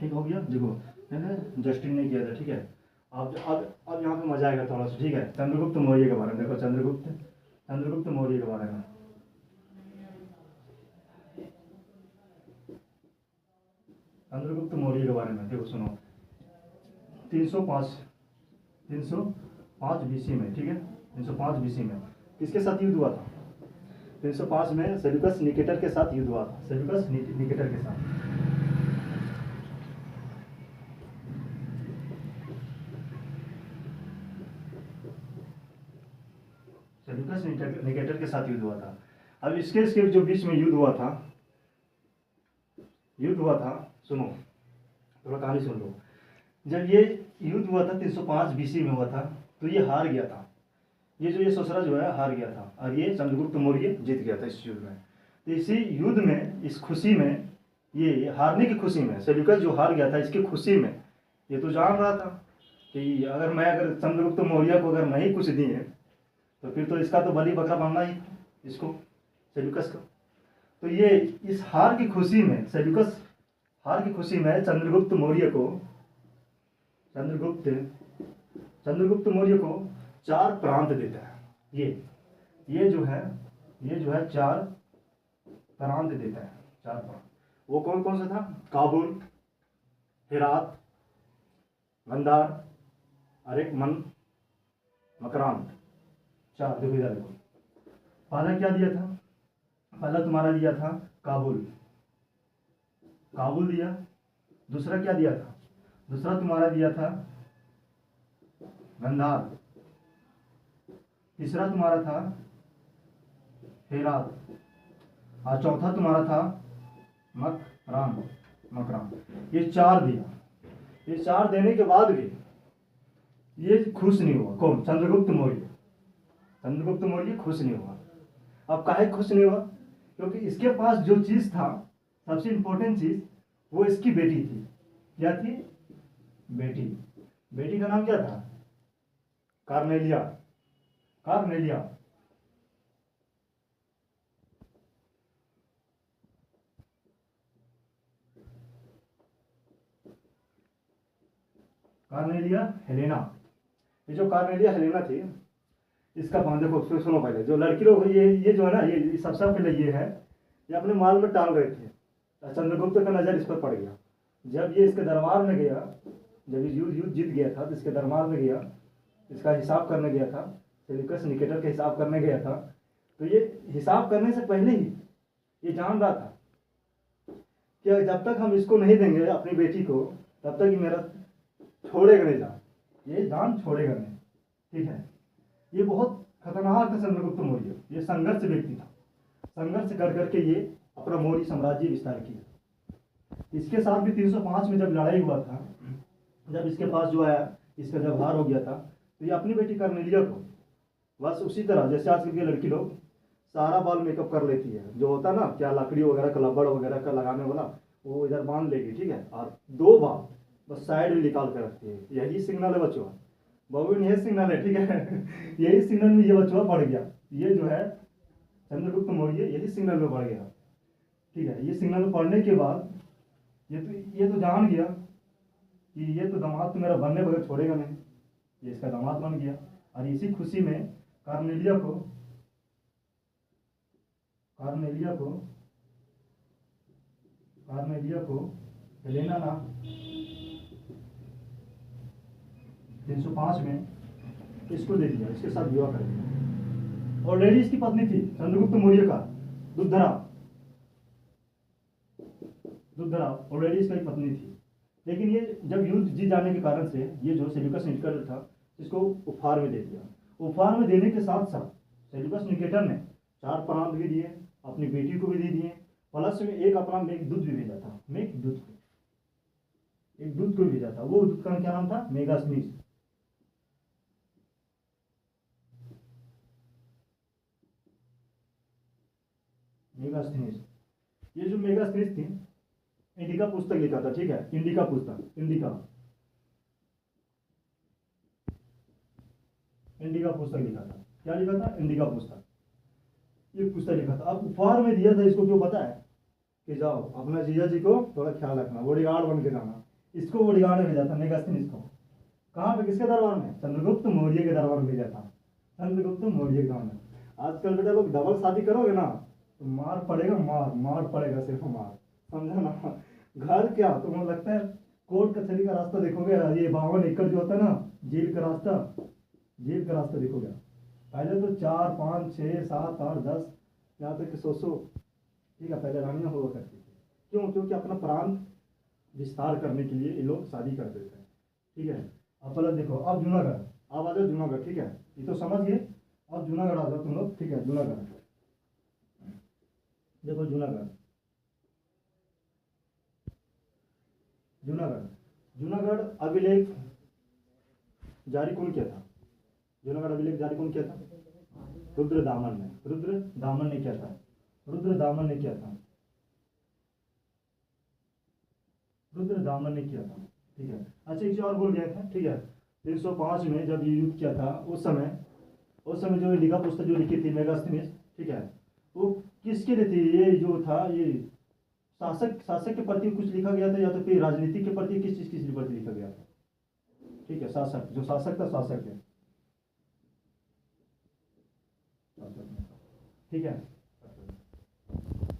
ठीक हो गया। देखो मैंने जस्टिन ने किया था, ठीक है। अब यहाँ पे मजा आएगा थोड़ा सा, ठीक है। चंद्रगुप्त मौर्य के बारे में देखो, चंद्रगुप्त मौर्य के बारे में। चंद्रगुप्त मौर्य के बारे में देखो, सुनो। 305 बीसी में, ठीक है। 305 बीसी में किसके साथ युद्ध हुआ था? 305 में सेल्यूकस निकेटर के साथ युद्ध हुआ था, सेल्यूकस निकेटर के साथ। सेल्यूकस निकेटर के साथ युद्ध हुआ था। अब इसके जो बीच में युद्ध हुआ था, सुनो थोड़ा कहानी सुन लो। जब ये युद्ध हुआ था 305 बीसी में हुआ था, तो ये हार गया था। ये ससुरा जो है हार गया था, और ये चंद्रगुप्त मौर्य जीत गया था इस युद्ध में। तो इसी युद्ध में, इस खुशी में, ये हारने की खुशी में, सेल्यूकस जो हार गया था इसकी खुशी में, ये तो जान रहा था कि अगर चंद्रगुप्त मौर्य को अगर नहीं कुछ दिए तो फिर तो इसका तो बलि बकरा बनना ही इसको, सेल्यूकस का। तो ये इस हार की खुशी में, सेल्यूकस हार की खुशी में चंद्रगुप्त मौर्य को 4 प्रांत देता है। ये जो है 4 प्रांत देता है, 4 प्रांत। वो कौन कौन सा था? काबुल, हेरात, गंधार, अरेकमन, मकरान, 4। देखो इधर देखो, पहला क्या दिया था? पहला तुम्हारा दिया था काबुल दिया। दूसरा क्या दिया था? दूसरा तुम्हारा दिया था गंधार। तीसरा तुम्हारा था हेरात, और चौथा तुम्हारा था मकरान। ये 4 दिया। ये 4 देने के बाद भी ये खुश नहीं हुआ। कौन? चंद्रगुप्त मौर्य खुश नहीं हुआ। अब काहे खुश नहीं हुआ? क्योंकि इसके पास जो चीज था, सबसे इंपॉर्टेंट चीज, वो इसकी बेटी थी। क्या थी? बेटी का नाम क्या था? कार्नेलिया। हेलेना। ये जो कार्नेलिया हेलेना थी, इसका देखो सुनो पहले। जो लड़की लोग ये जो है ना, ये सबसे पहले ये है, ये अपने माल में टाल रहे थे। चंद्रगुप्त का नजर इस पर पड़ गया। जब ये इसके दरबार में गया, जब ये युद्ध जीत गया था, तो इसके दरबार में गया, इसका हिसाब करने गया था, सेल्यूकस निकेटर का हिसाब करने गया था। तो ये हिसाब करने से पहले ही ये जान रहा था कि जब तक हम इसको नहीं देंगे अपनी बेटी को, तब तक ये मेरा छोड़ेगा नहीं जान, ये जान छोड़ेगा नहीं, ठीक है। ये बहुत खतरनाक था चंद्रगुप्त मौर्य। ये संघर्ष व्यक्ति था। संघर्ष कर करके ये अपना मौर्य साम्राज्य विस्तार किया। इसके साथ भी 305 में जब लड़ाई हुआ था, जब इसके पास जो आया, इसका जब हार हो गया था, तो ये अपनी बेटी कार्नेलिया को बस उसी तरह जैसे आजकल की लड़की लोग सारा बाल मेकअप कर लेती है, जो होता ना क्या, लकड़ी वगैरह का, लबड़ वगैरह का लगाने वाला, वो इधर बांध लेगी, ठीक है। और 2 बाल बस साइड में निकाल कर रखती है। यही सिग्नल है बच्चों, बहुविन यही सिग्नल है, ठीक है। यही सिग्नल में ये बच्चों बढ़ गया। ये जो है चंद्रगुप्त मौर्य यही सिग्नल में बढ़ गया, ठीक है। ये सिग्नल में पढ़ने के बाद ये तो जान गया कि ये तो दामाद तो मेरा बनने बगैर छोड़ेगा नहीं। ये इसका दामाद बन गया, और इसी खुशी में कार्नेलिया को हेलेना नाम 305 में इसको दे दिया, इसके साथ विवाह कर दिया। ऑलरेडी इसकी पत्नी थी चंद्रगुप्त मौर्य का, दुद्धरा ऑलरेडी इसकी पत्नी थी। लेकिन ये जब युद्ध जीत जाने के कारण से ये जो सेल्यूकस निकेटर था, इसको उपहार में दे दिया। उपहार में देने के साथ साथ सेल्यूकस निकेटर ने 4 प्रांत भी दिए, अपनी बेटी को भी दे दिए, प्लस में एक अपना मेघदूत भी भेजा था। एक दूत को भेजा था। वो दूत का क्या नाम था? मेगास्थनीस। ये जो मेगास्थनीस थी, इंडिका पुस्तक लिखा था, ठीक है। इंडिका पुस्तक लिखा था। क्या लिखा था? इंडिका पुस्तक। ये पुस्तक लिखा था। अब उपहार में दिया था इसको, क्यों पता है? कि जाओ अपना जीजा जी को थोड़ा ख्याल रखना, बॉडीगार्ड बन के जाना, इसको उड़गान में भेजा था मेगास्थनीज को। कहाँ पे, किसके दरबार में? चंद्रगुप्त मौर्य के दरबार में भेजा था, चंद्रगुप्त मौर्य के दरबार में। आजकल बेटा लोग डबल शादी करोगे ना तो मार पड़ेगा, मार पड़ेगा, सिर्फ मार, समझा ना। घर क्या, तुम्हें लगता है कोर्ट कचहरी का रास्ता देखोगे, ये 52 एकड़ जो होता है ना, जेल का रास्ता, जेल का रास्ता देखोगे। पहले तो 4 5 6 7 8 10 यहाँ तक कि 100 ठीक है पहले रानियां हुआ करती थी। क्यों? क्योंकि अपना प्राण विस्तार करने के लिए ये लोग शादी कर देते हैं, ठीक है। अब पहले देखो, अब जूनागढ़, अब आ जाओ जूनागढ़, ठीक है, ये तो समझ गए। अब जूनागढ़ आ जाओ तुम लोग, ठीक है। जूनागढ़ देखो, जूनागढ़, जूनागढ़, जूनागढ़ अभिलेख जारी कौन किया था? जूनागढ़ अभिलेख जारी कौन किया था? रुद्रदामन ने, रुद्रदामन ने किया था, रुद्रदामन ने किया था, रुद्रदामन ने किया था, ठीक है। अच्छा एक चीज और बोल गया था, ठीक है। 305 में जब ये युद्ध किया था, उस समय जो लिखा पुस्तक जो लिखी थी मेगास्थनीज, ठीक है, वो किसके लिए थी? ये जो था ये शासक के प्रति कुछ लिखा गया था, या तो फिर राजनीति के प्रति, किस चीज के प्रति लिखा गया था? ठीक है, शासक, जो शासक था, शासक है, ठीक है।